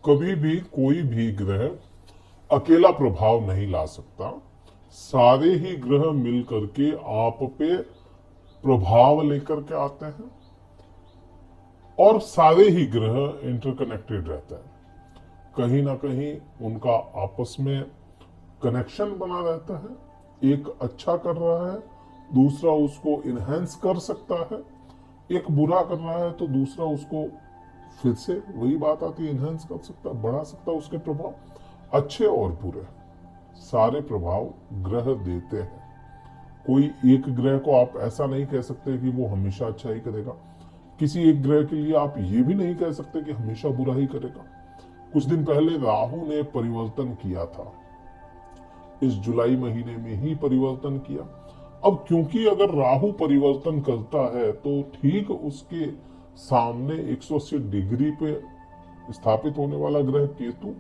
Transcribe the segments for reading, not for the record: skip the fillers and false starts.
कभी भी कोई भी ग्रह अकेला प्रभाव नहीं ला सकता। सारे ही ग्रह मिल करके आप पे प्रभाव लेकर के आते हैं और सारे ही ग्रह इंटरकनेक्टेड रहते हैं। कहीं ना कहीं उनका आपस में कनेक्शन बना रहता है। एक अच्छा कर रहा है, दूसरा उसको इनहेंस कर सकता है। एक बुरा कर रहा है तो दूसरा उसको फिर से वही बात आती है, इनहेंस कर सकता है, बढ़ा सकता है उसके प्रभाव। अच्छे और बुरे सारे प्रभाव ग्रह देते हैं। कोई एक ग्रह को आप ऐसा नहीं कह सकते कि वो हमेशा अच्छा ही करेगा। किसी एक ग्रह के लिए आप ये भी नहीं कह सकते कि हमेशा बुरा ही करेगा। कुछ दिन पहले राहु ने परिवर्तन किया था, इस जुलाई महीने में ही परिवर्तन किया। अब क्योंकि अगर राहु परिवर्तन करता है तो ठीक उसके सामने 180 डिग्री पे स्थापित होने वाला ग्रह केतु,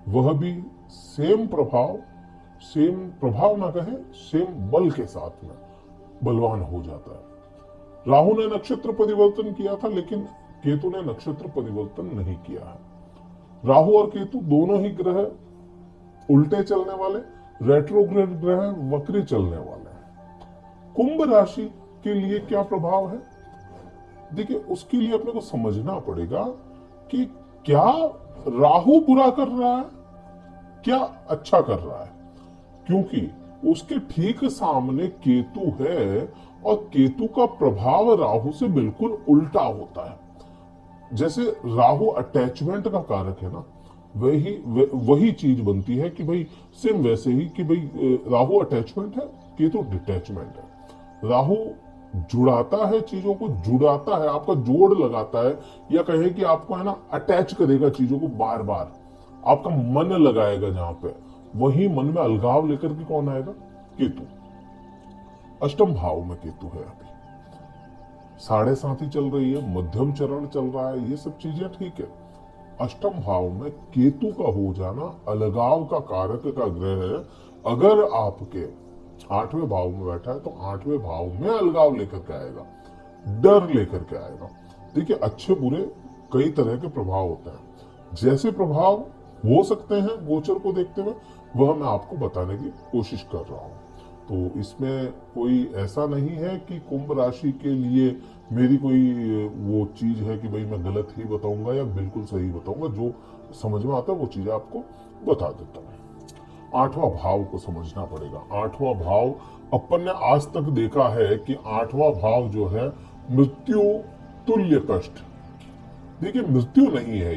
वह भी सेम प्रभाव ना कहे, सेम बल के साथ में बलवान हो जाता है। राहु ने नक्षत्र परिवर्तन किया था लेकिन केतु ने नक्षत्र परिवर्तन नहीं किया है। राहु और केतु दोनों ही ग्रह उल्टे चलने वाले, रेट्रोग्रेड ग्रह, वक्री चलने वाले हैं। कुंभ राशि के लिए क्या प्रभाव है? देखिए, उसके लिए अपने को समझना पड़ेगा कि क्या राहु बुरा कर रहा है, क्या अच्छा कर रहा है। क्योंकि उसके ठीक सामने केतु है और केतु का प्रभाव राहु से बिल्कुल उल्टा होता है। जैसे राहु अटैचमेंट का कारक है ना, वही चीज बनती है कि भाई सेम वैसे ही कि भाई राहु अटैचमेंट है, केतु डिटैचमेंट है। राहु जुड़ाता है, चीजों को जुड़ाता है, आपका जोड़ लगाता है, या कहे कि आपको है ना अटैच करेगा चीजों को बार बार, आपका मन लगाएगा जहां पे। वही मन में अलगाव लेकर के कौन आएगा? केतु। अष्टम भाव में केतु है, अभी 7.5 चल रही है, मध्यम चरण चल रहा है, ये सब चीजें ठीक है। अष्टम भाव में केतु का हो जाना अलगाव का कारक का ग्रह है। अगर आपके 8वें भाव में बैठा है तो 8वें भाव में अलगाव लेकर के आएगा, डर लेकर के आएगा। देखिए, अच्छे बुरे कई तरह के प्रभाव होते हैं। जैसे प्रभाव हो सकते हैं गोचर को देखते हुए, वह मैं आपको बताने की कोशिश कर रहा हूं। तो इसमें कोई ऐसा नहीं है कि कुंभ राशि के लिए मेरी कोई वो चीज है कि भाई मैं गलत ही बताऊंगा या बिल्कुल सही बताऊंगा। जो समझ में आता है वो चीजें आपको बता देता हूं। 8वां भाव को समझना पड़ेगा। 8वां भाव अपन ने आज तक देखा है कि 8वां भाव जो है मृत्यु तुल्य कष्ट। देखिए, मृत्यु नहीं है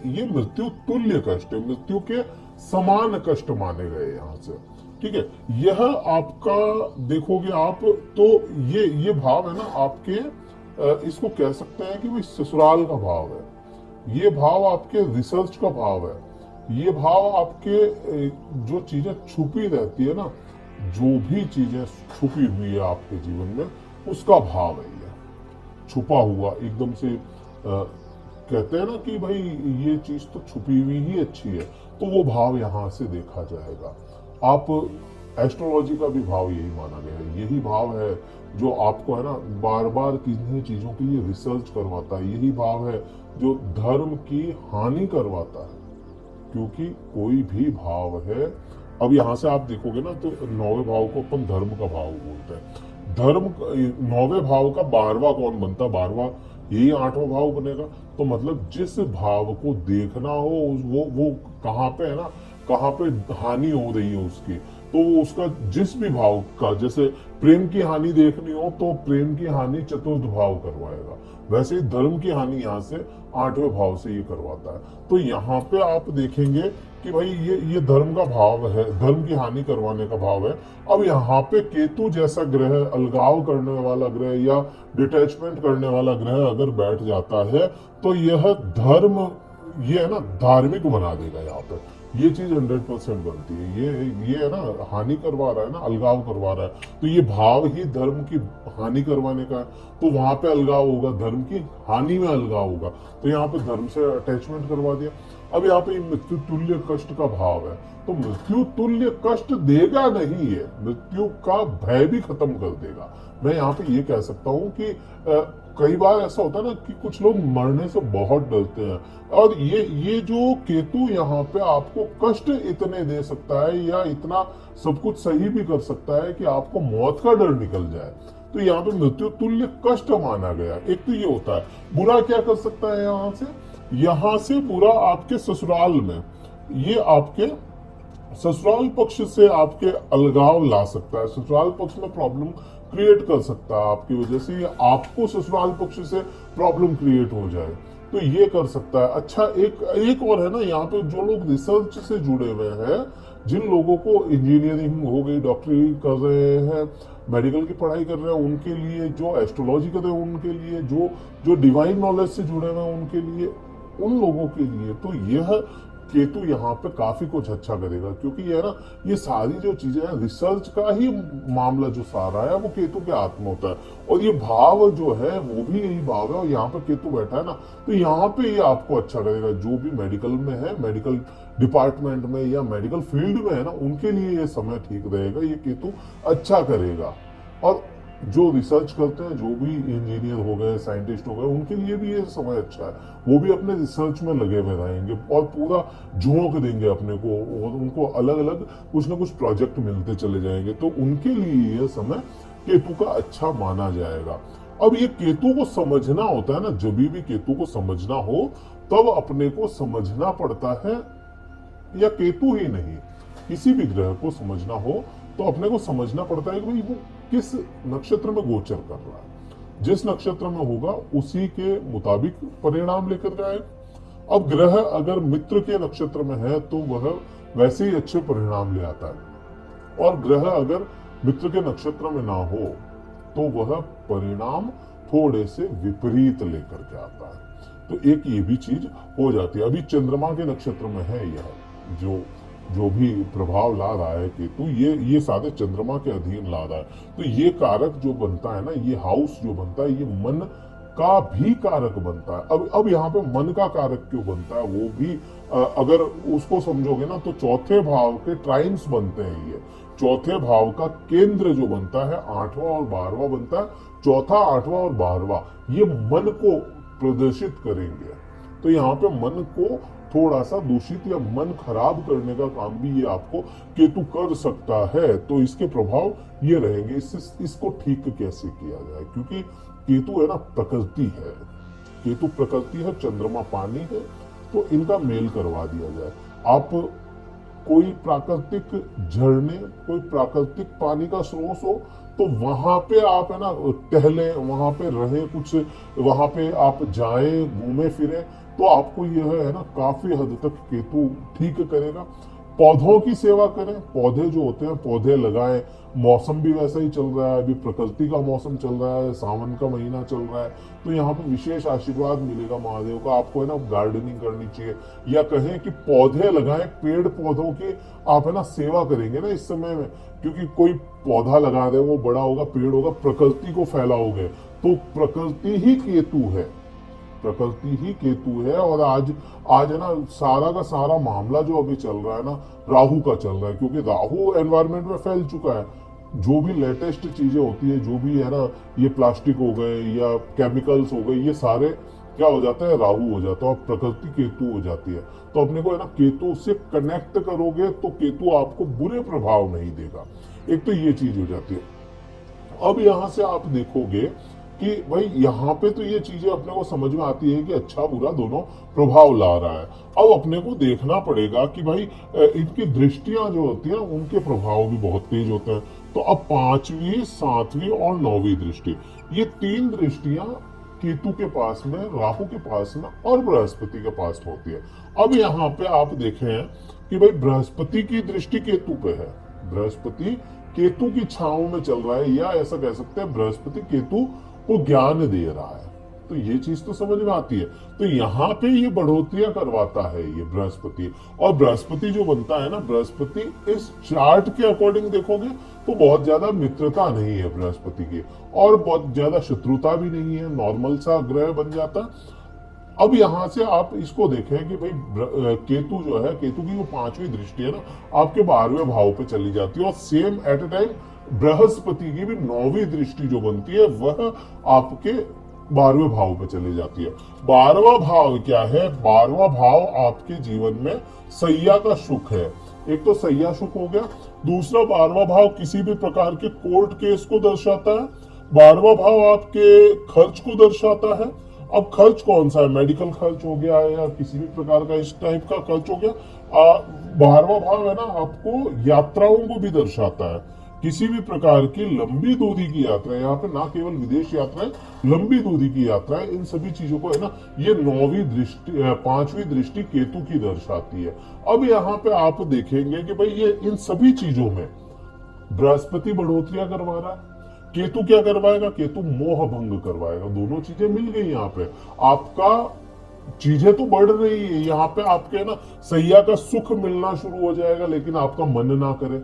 ये मृत्यु तुल्य कष्ट है, मृत्यु के समान कष्ट माने गए यहां से। ठीक है, यह आपका देखोगे आप तो ये भाव है ना आपके, इसको कह सकते हैं कि भाई ससुराल का भाव है। ये भाव आपके रिसर्च का भाव है। ये भाव आपके जो चीजें छुपी रहती है ना, जो भी चीजें छुपी हुई है आपके जीवन में, उसका भाव है ये। छुपा हुआ एकदम से कहते हैं ना कि भाई ये चीज तो छुपी हुई ही अच्छी है, तो वो भाव यहां से देखा जाएगा। आप एस्ट्रोलॉजी का भी भाव यही माना गया है, यही भाव है जो आपको है ना बार बार किन्हीं चीजों के लिए रिसर्च करवाता है। यही भाव है जो धर्म की हानि करवाता है, क्योंकि कोई भी भाव है। अब यहां से आप देखोगे ना तो 9वें भाव को अपन धर्म का भाव बोलते हैं। धर्म 9वें भाव का 12वां कौन बनता? 12वां यही 8वां भाव बनेगा। तो मतलब जिस भाव को देखना हो वो कहाँ पे है ना, कहाँ पे हानि हो रही है उसकी, तो वो उसका जिस भी भाव का, जैसे प्रेम की हानि देखनी हो तो प्रेम की हानि चतुर्थ भाव करवाएगा, वैसे ही धर्म की हानि यहाँ से 8वें भाव से ये करवाता है। तो यहाँ पे आप देखेंगे कि भाई ये धर्म का भाव है, धर्म की हानि करवाने का भाव है। अब यहाँ पे केतु जैसा ग्रह, अलगाव करने वाला ग्रह या डिटैचमेंट करने वाला ग्रह अगर बैठ जाता है तो यह धर्म, ये है ना धार्मिक बना देगा। यहाँ पे ये चीज 100% बनती है। ये है ना हानि करवा रहा है ना, अलगाव करवा रहा है, तो ये भाव ही धर्म की हानि करवाने का है। तो वहां पे अलगाव होगा, धर्म की हानि में अलगाव होगा, तो यहाँ पे धर्म से अटैचमेंट करवा दिया। अब यहाँ पे मृत्यु तुल्य कष्ट का भाव है, तो मृत्यु तुल्य कष्ट देगा नहीं है, मृत्यु का भय भी खत्म कर देगा। मैं यहाँ पे ये कह सकता हूँ कि कई बार ऐसा होता है ना कि कुछ लोग मरने से बहुत डरते हैं, और ये जो केतु यहाँ पे आपको कष्ट इतने दे सकता है या इतना सब कुछ सही भी कर सकता है कि आपको मौत का डर निकल जाए। तो यहाँ पे मृत्यु तुल्य कष्ट माना गया। एक तो ये होता है। बुरा क्या कर सकता है यहाँ से बुरा आपके ससुराल में, ये आपके ससुराल पक्ष से आपके अलगाव ला सकता है, ससुराल पक्ष में प्रॉब्लम क्रिएट कर सकता है आपकी वजह से, या आपको ससुराल पक्ष से प्रॉब्लम क्रिएट हो जाए, तो ये कर सकता है। अच्छा, एक और है ना, यहाँ पे जो लोग रिसर्च से जुड़े हुए हैं, जिन लोगों को इंजीनियरिंग हो गई, डॉक्टरी कर रहे हैं, मेडिकल की पढ़ाई कर रहे हैं, उनके लिए, जो एस्ट्रोलॉजी कर रहे हैं उनके लिए, जो जो डिवाइन नॉलेज से जुड़े हुए हैं उनके लिए, उन लोगों के लिए तो यह केतु यहाँ पे काफी कुछ अच्छा करेगा। क्योंकि ये ना, ये सारी जो चीजें हैं, रिसर्च का ही मामला जो सारा है वो केतु के हाथ में होता है, और ये भाव जो है वो भी यही भाव है, और यहाँ पे केतु बैठा है ना, तो यहाँ पे ये आपको अच्छा करेगा। जो भी मेडिकल में है, मेडिकल डिपार्टमेंट में या मेडिकल फील्ड में है ना, उनके लिए ये समय ठीक रहेगा, ये केतु अच्छा करेगा। और जो रिसर्च करते हैं, जो भी इंजीनियर हो गए, साइंटिस्ट हो गए, उनके लिए भी ये समय अच्छा है। वो भी अपने रिसर्च में लगे हुए रहेंगे और पूरा झोंक देंगे अपने को, और उनको अलग अलग कुछ ना कुछ प्रोजेक्ट मिलते चले जाएंगे, तो उनके लिए यह समय केतु का अच्छा माना जाएगा। अब ये केतु को समझना होता है ना, जब भी केतु को समझना हो तब अपने को समझना पड़ता है, या केतु ही नहीं, किसी भी ग्रह को समझना हो तो अपने को समझना पड़ता है कि भाई वो किस नक्षत्र में गोचर कर रहा है। जिस नक्षत्र में होगा उसी के मुताबिक परिणाम लेकर जाए। अब ग्रह अगर मित्र के नक्षत्र में है तो वह वैसे ही अच्छे परिणाम ले आता है, और ग्रह अगर मित्र के नक्षत्र में ना हो तो वह परिणाम थोड़े से विपरीत लेकर के आता है। तो एक ये भी चीज हो जाती है। अभी चंद्रमा के नक्षत्र में है यह जो भी प्रभाव ला रहा है केतु, ये सारे चंद्रमा के अधीन ला रहा है। तो ये कारक जो बनता है ना, ये हाउस जो बनता है, ये मन का भी कारक बनता है। अब यहाँ पे मन का कारक क्यों बनता है, वो भी अगर उसको समझोगे ना, तो चौथे भाव के ट्राइन्स बनते हैं। ये चौथे भाव का केंद्र जो बनता है, 8वां और 12वां बनता है। चौथा, 8वां और 12वां ये मन को प्रदर्शित करेंगे। तो यहाँ पे मन को थोड़ा सा दूषित या मन खराब करने का काम भी ये आपको केतु कर सकता है। तो इसके प्रभाव ये रहेंगे। इसको ठीक कैसे किया जाए, क्योंकि केतु है ना, प्रकृति है, केतु प्रकृति है, चंद्रमा पानी है, तो इनका मेल करवा दिया जाए। आप कोई प्राकृतिक झरने, कोई प्राकृतिक पानी का स्रोत हो तो वहां पे आप है ना टहले, वहां पे रहे, कुछ वहां पे आप जाए, घूमे फिरे, तो आपको यह है ना काफी हद तक केतु ठीक करेगा। पौधों की सेवा करें, पौधे जो होते हैं पौधे लगाएं। मौसम भी वैसा ही चल रहा है, अभी प्रकृति का मौसम चल रहा है, सावन का महीना चल रहा है, तो यहाँ पे विशेष आशीर्वाद मिलेगा महादेव का। आपको है ना गार्डनिंग करनी चाहिए, या कहें कि पौधे लगाएं, पेड़ पौधों की आप है ना सेवा करेंगे ना इस समय में, क्योंकि कोई पौधा लगा दे, वो बड़ा होगा, पेड़ होगा, प्रकृति को फैलाओगे, तो प्रकृति ही केतु है, प्रकृति ही केतु है। और आज है ना सारा का सारा मामला जो अभी चल रहा है ना, राहु का चल रहा है, क्योंकि राहु एनवायरनमेंट में फैल चुका है। जो भी लेटेस्ट चीजें होती है, जो भी है ना, ये प्लास्टिक हो गए या केमिकल्स हो गए, ये सारे क्या हो जाता है, राहु हो जाता है, और प्रकृति केतु हो जाती है। तो अपने को है ना केतु से कनेक्ट करोगे तो केतु आपको बुरे प्रभाव नहीं देगा। एक तो ये चीज हो जाती है। अब यहां से आप देखोगे कि भाई यहाँ पे तो ये चीजें अपने को समझ में आती है कि अच्छा बुरा दोनों प्रभाव ला रहा है। अब अपने को देखना पड़ेगा कि भाई इनकी दृष्टियां जो होती हैं उनके प्रभाव भी बहुत तेज होते हैं। तो अब 5वीं, 7वीं और 9वीं दृष्टि, ये 3 दृष्टियां केतु के पास में, राहु के पास में और बृहस्पति के पास होती है। अब यहाँ पे आप देखें कि भाई बृहस्पति की दृष्टि केतु पे है, बृहस्पति केतु की छांव में चल रहा है, या ऐसा कह सकते हैं बृहस्पति केतु को ज्ञान दे रहा है। तो ये चीज तो समझ में आती है। तो यहाँ पे ये बढ़ोतरियां करवाता है ये बृहस्पति। और बृहस्पति जो बनता है ना, बृहस्पति इस चार्ट के अकॉर्डिंग देखोगे तो बहुत ज्यादा मित्रता नहीं है बृहस्पति की, और बहुत ज्यादा शत्रुता भी नहीं है, नॉर्मल सा ग्रह बन जाता। अब यहां से आप इसको देखें कि भाई केतु जो है, केतु की वो 5वीं दृष्टि है ना, आपके 12वें भाव पे चली जाती है, और same at a time Brihaspati की भी 9वीं दृष्टि जो बनती है वह आपके 12वें भाव पे चली जाती है। 12वां भाव क्या है? 12वां भाव आपके जीवन में सैया का सुख है। एक तो सैया सुख हो गया, दूसरा 12वां भाव किसी भी प्रकार के कोर्ट केस को दर्शाता है। 12वां भाव आपके खर्च को दर्शाता है। अब खर्च कौन सा है? मेडिकल खर्च हो गया या किसी भी प्रकार का इस टाइप का खर्च हो गया। 12वां भाव है ना, आपको यात्राओं को भी दर्शाता है। किसी भी प्रकार की लंबी दूरी की यात्रा, यहाँ पे ना केवल विदेश यात्राएं, लंबी दूरी की यात्राएं, इन सभी चीजों को है ना, ये 9वीं दृष्टि, 5वीं दृष्टि केतु की दर्शाती है। अब यहाँ पे आप देखेंगे कि भाई ये इन सभी चीजों में बृहस्पति बढ़ोतरियां करवा रहा है, केतु क्या करवाएगा? केतु मोह भंग करवाएगा। दोनों चीजें मिल गई यहाँ पे। आपका चीजें तो बढ़ रही है यहाँ पे, आपके ना सैया का सुख मिलना शुरू हो जाएगा, लेकिन आपका मन ना करे।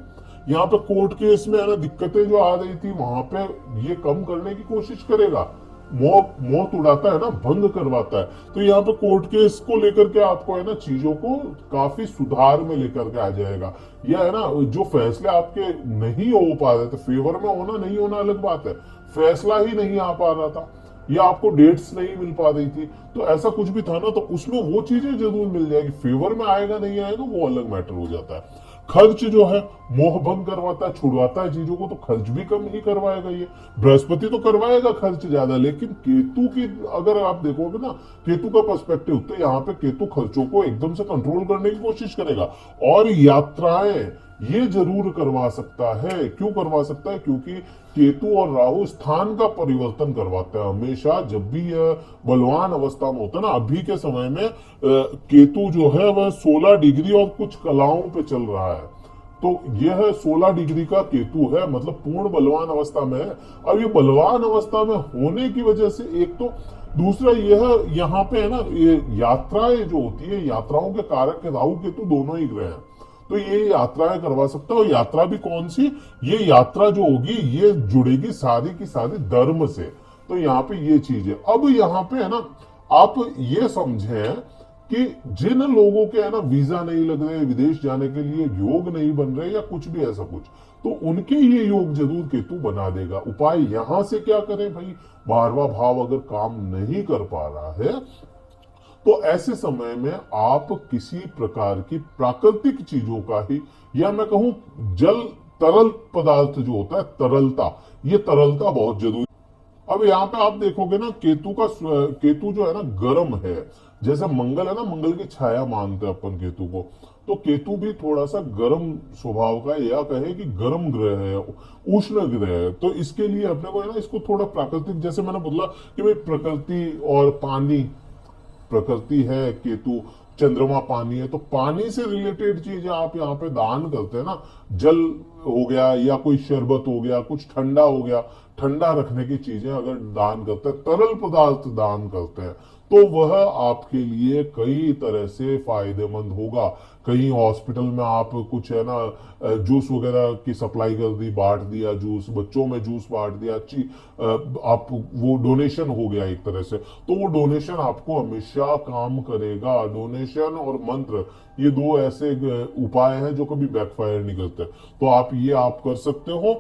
यहाँ पे कोर्ट केस में है ना, दिक्कतें जो आ रही थी वहां पे ये कम करने की कोशिश करेगा। मोह उड़ाता है ना, भंग करवाता है। तो यहाँ पे कोर्ट केस को लेकर के आपको है ना, चीजों को काफी सुधार में लेकर के आ जाएगा। या है ना, जो फैसले आपके नहीं हो पा रहे थे, फेवर में होना नहीं होना अलग बात है, फैसला ही नहीं आ पा रहा था, या आपको डेट्स नहीं मिल पा रही थी, तो ऐसा कुछ भी था ना, तो उसमें वो चीजें जरूर मिल जाएगी। फेवर में आएगा नहीं आएगा वो अलग मैटर हो जाता है। खर्च जो है मोह भंग करवाता है, छुड़वाता है चीजों को, तो खर्च भी कम ही करवाएगा। ये बृहस्पति तो करवाएगा खर्च ज्यादा, लेकिन केतु की अगर आप देखोगे ना, केतु का पर्सपेक्टिव, तो यहाँ पे केतु खर्चों को एकदम से कंट्रोल करने की कोशिश करेगा। और यात्राएं ये जरूर करवा सकता है। क्यों करवा सकता है? क्योंकि केतु और राहु स्थान का परिवर्तन करवाता है हमेशा। जब भी यह बलवान अवस्था में होता है ना, अभी के समय में केतु जो है वह 16 डिग्री और कुछ कलाओं पे चल रहा है। तो यह 16 डिग्री का केतु है, मतलब पूर्ण बलवान अवस्था में है। अब ये बलवान अवस्था में होने की वजह से एक तो, दूसरा यह यहाँ पे है ना, ये यात्राएं जो होती है, यात्राओं के कारक राहु केतु दोनों ही ग्रह हैं, तो ये यात्राएं करवा सकता है। और यात्रा भी कौन सी? ये यात्रा जो होगी ये जुड़ेगी सारी की सारी धर्म से। तो यहाँ पे ये चीज है। अब यहाँ पे है ना, आप ये समझें कि जिन लोगों के है ना वीजा नहीं लग रहे, विदेश जाने के लिए योग नहीं बन रहे, या कुछ भी ऐसा कुछ, तो उनके ये योग जरूर केतु बना देगा। उपाय यहां से क्या करें भाई? 12वां भाव अगर काम नहीं कर पा रहा है, तो ऐसे समय में आप किसी प्रकार की प्राकृतिक चीजों का ही, या मैं कहूं जल, तरल पदार्थ जो होता है, तरलता, ये तरलता बहुत जरूरी। अब यहाँ पे आप देखोगे ना, केतु जो है ना गर्म है। जैसे मंगल है ना, मंगल की छाया मानते हैं अपन केतु को, तो केतु भी थोड़ा सा गर्म स्वभाव का है, या कहे कि गर्म ग्रह है, उष्ण ग्रह है। तो इसके लिए अपने को है ना, इसको थोड़ा प्राकृतिक, जैसे मैंने बोला कि भाई प्रकृति और पानी, प्रकृति है केतु, चंद्रमा पानी है, तो पानी से रिलेटेड चीजें आप यहाँ पे दान करते हैं ना, जल हो गया या कोई शरबत हो गया, कुछ ठंडा हो गया, ठंडा रखने की चीजें अगर दान करते हैं, तरल पदार्थ दान करते हैं, तो वह आपके लिए कई तरह से फायदेमंद होगा। कहीं हॉस्पिटल में आप कुछ है ना जूस वगैरह की सप्लाई कर दी, बांट दिया जूस, बच्चों में जूस बांट दिया, अच्छी आप वो डोनेशन हो गया एक तरह से, तो वो डोनेशन आपको हमेशा काम करेगा। डोनेशन और मंत्र, ये दो ऐसे उपाय हैं जो कभी बैकफायर नहीं करते, तो आप कर सकते हो।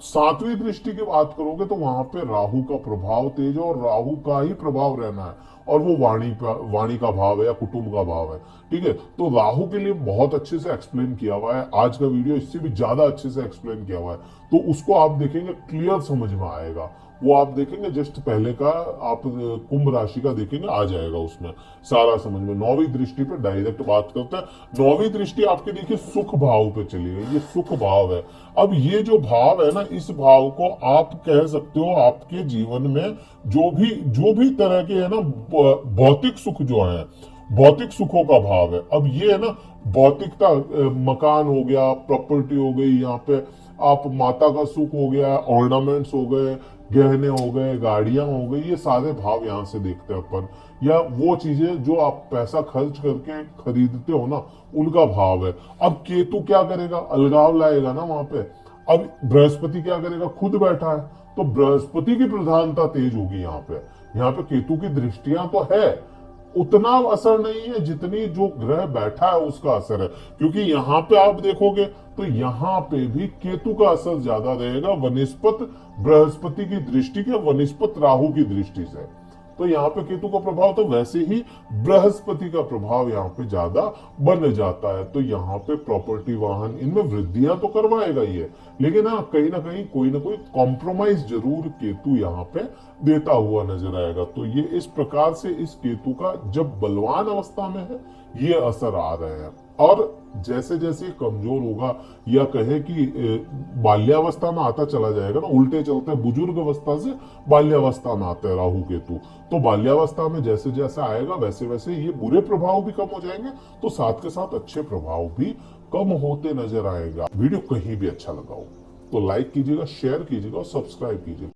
7वीं दृष्टि की बात करोगे तो वहां पे राहु का प्रभाव तेज है, और राहु का ही प्रभाव रहना है, और वो वाणी का भाव है या कुटुंब का भाव है। ठीक है, तो राहु के लिए बहुत अच्छे से एक्सप्लेन किया हुआ है। आज का वीडियो इससे भी ज्यादा अच्छे से एक्सप्लेन किया हुआ है, तो उसको आप देखेंगे क्लियर समझ में आएगा। वो आप देखेंगे जस्ट पहले का, आप कुंभ राशि का देखेंगे, आ जाएगा उसमें सारा समझ में। 9वीं दृष्टि पे डायरेक्ट बात करते हैं। 9वीं दृष्टि आपके देखिए सुख भाव पे चली गई, ये सुख भाव है। अब ये जो भाव है ना, इस भाव को आप कह सकते हो आपके जीवन में जो भी तरह के है ना भौतिक सुख जो है, भौतिक सुखों का भाव है। अब ये है ना भौतिकता, मकान हो गया, प्रॉपर्टी हो गई, यहाँ पे आप माता का सुख हो गया, ऑर्नामेंट्स हो गए, गहने हो गए, गाड़ियां हो गई, ये सारे भाव यहाँ से देखते हैं अपन। या वो चीजें जो आप पैसा खर्च करके खरीदते हो ना, उनका भाव है। अब केतु क्या करेगा? अलगाव लाएगा ना वहां पे। अब बृहस्पति क्या करेगा? खुद बैठा है, तो बृहस्पति की प्रधानता तेज होगी यहाँ पे। यहाँ पे केतु की दृष्टियां तो है, उतना असर नहीं है जितनी जो ग्रह बैठा है उसका असर है। क्योंकि यहाँ पे आप देखोगे तो यहाँ पे भी केतु का असर ज्यादा रहेगा वनिस्पत बृहस्पति की दृष्टि के, वनिस्पत राहु की दृष्टि से। तो यहाँ पे केतु का प्रभाव तो वैसे ही बृहस्पति का प्रभाव यहाँ पे ज्यादा बन जाता है। तो यहाँ पे प्रॉपर्टी, वाहन, इनमें वृद्धियां तो करवाएगा ही है, लेकिन हाँ कहीं ना कहीं कोई ना कोई कॉम्प्रोमाइज जरूर केतु यहाँ पे देता हुआ नजर आएगा। तो ये इस प्रकार से इस केतु का जब बलवान अवस्था में है ये असर आ रहे हैं। और जैसे जैसे कमजोर होगा या कहे कि बाल्यावस्था में आता चला जाएगा ना, उल्टे चलते हैं, बुजुर्ग अवस्था से बाल्यावस्था में आते हैं राहु केतु। तो बाल्यावस्था में जैसे जैसे आएगा वैसे वैसे ये बुरे प्रभाव भी कम हो जाएंगे, तो साथ के साथ अच्छे प्रभाव भी कम होते नजर आएगा। वीडियो कहीं भी अच्छा लगा हो तो लाइक कीजिएगा, शेयर कीजिएगा और सब्सक्राइब कीजिएगा।